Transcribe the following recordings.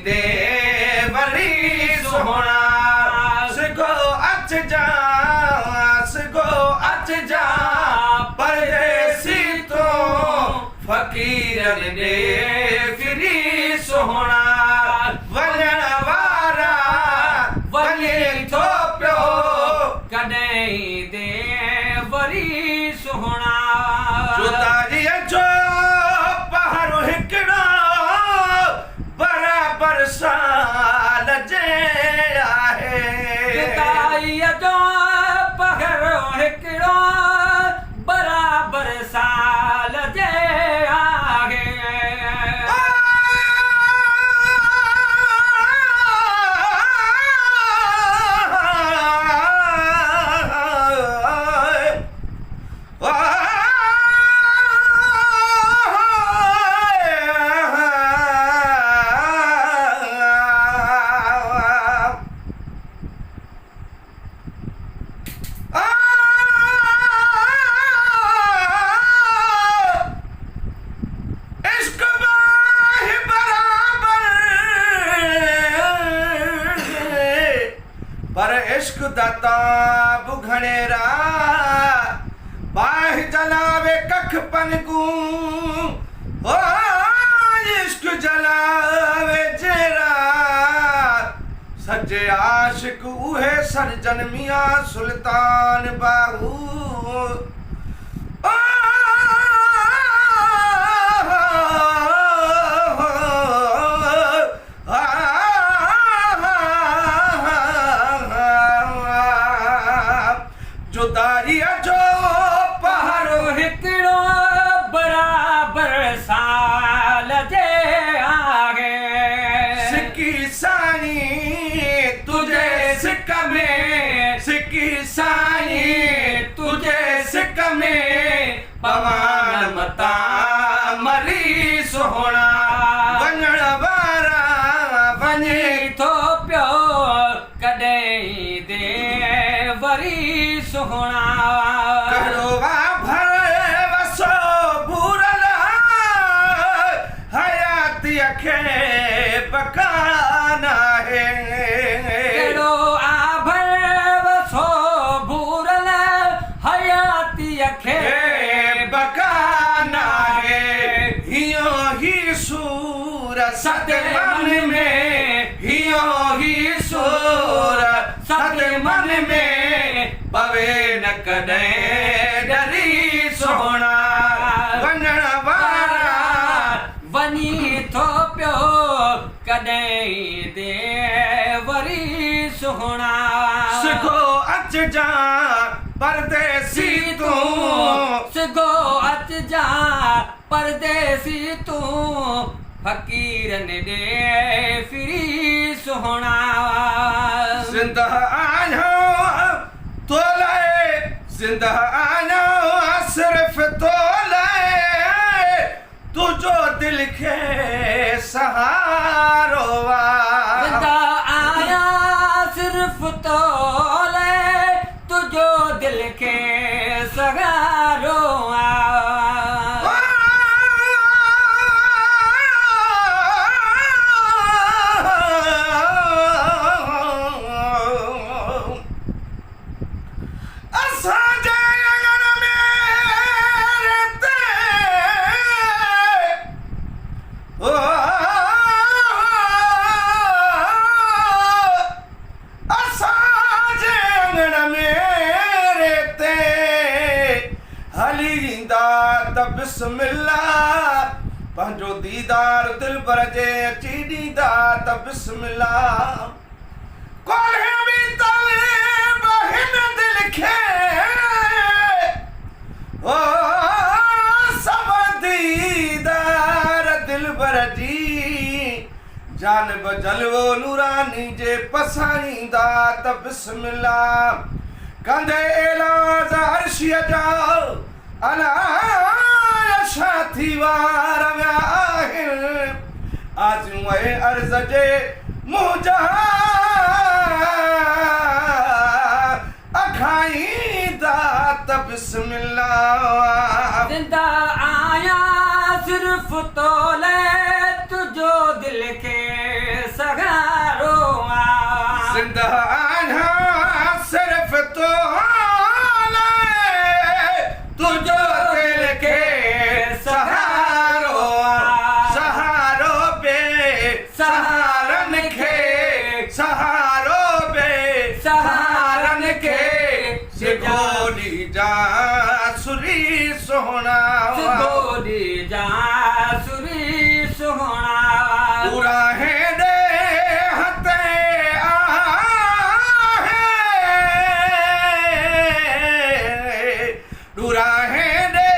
दे वरी सोहना सिगो अच जा परदेसी तो फकीरन दे फिरी सोहना वञण वारा वञे थो पियो कॾहिं दे वरी सोहना जुदाईअ जो पहाड़ो हिकिड़ो बराबर साल जे आहे जुदाईअ जो पहाड़ो हिकिड़ो बराबर साल जे आहे पर इश्क दा ताब घणेरा बाहि जलावे कख पनगू ओ इश्क जलावे जेरा सच्चे आशिक उहे सरजन मियां सुल्तान बाहू जुदाईअ जो पहाड़ो हिकिड़ो बराबर साल जे आहे सिकी साईं तुझे सिक में सिकी साईं तुझे सिक में पवान मता मरी सोहना वञण वारा वञे थो पियो कॾहिं दे वरी सोहना कहिड़ो भर वसो बूरल हयातीअ खे बकान आहे कहिड़ो आभर वसो बूरल हयातीअ खे बकान आहे हियो ही सूर सत मन में हियो ही सूर सत मन में पवे न कॾहिं डरी सोहना वञण वारा वञी थो पियो कॾहिं दे वरी सोहना सिगो अच जा परदेसी तूं सिगो अच जा परदेसी तूं फकीरन ॾे फिरी सोहना जिंद आहियो तो लाए जिंद आहियो सिर्फ़ तो लाए तुझो दिल खे सहारो जिंदा आया सिर्फ तो ले तुझो दिल के सहारो बिस्मिल्लाह पंहिंजो दीदार दिल भर जे अची ॾींदा त बिस्मिल्लाह कोन्हे बि तलब हिन दिल खे ओ सब दीदार दिल भर जी जानब जलवो नूरानी जे पसाईंदा त बिस्मिल्लाह कंदे एलाज़ अर्शीअ जा अला साथी वार विया आहिनि आजूं ऐं अर्ज़ जे मुंहिंजा अखाईंदा त बिस्मिल्लाह जिंदा आया सिर्फ तोले तुझो दिल के ज़िंदा आहियां सिर्फ़ तो तुझो दिल के सहारो सहारो बे सहारन खे सहारो बे सहारन खे सिगोली जा सुरी सोहना सिगोली जा सुरी सोहना पूरा है दे हते आहे पूरा है दे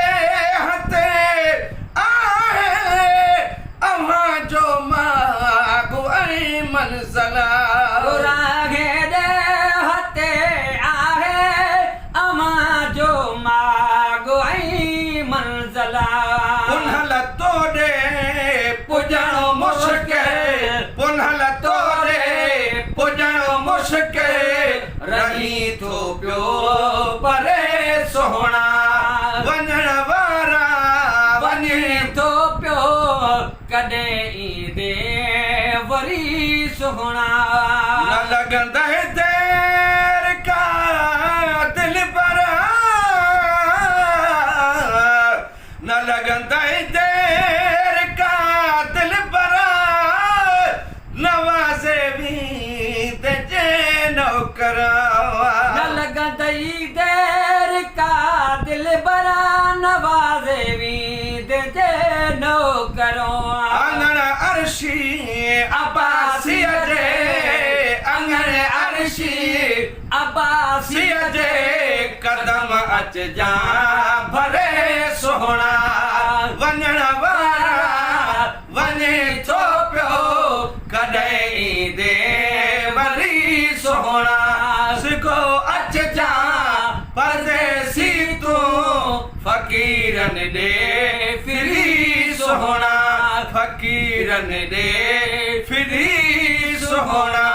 हते आहे अव्हां जो मागो ऐं मंज़ला पूरा है दे हते आहे अव्हां जो मागो ऐं मंज़ला पुनहल तोड़े पुॼणो मुश्किल पुनहल तोड़े पुॼणो मुश्किल रही थो पियो परे सोहणा वञण वारा वञे थो पियो कॾहिं ईंदे वरी सोहणा न लॻंदे देर का दिल पर न लॻंदे देर का दिल पर नवाज़े भी तुझे नौकर न लॻंदई देर का दिल बरा नवाज़े वीद जे नौकरो अंगण अर्शी अब्बासीअ जे अंगण अर्शी अब्बासीअ जे कदम अचजा भरे सोहणा वञण वारा वञे थो पियो कॾहिं ईंदे वरी सोहणा सिगो अचजा परदेसी तूं फ़क़ीरन ॾे फिरी सोहणा फ़क़ीरन ॾे फिरी सोहणा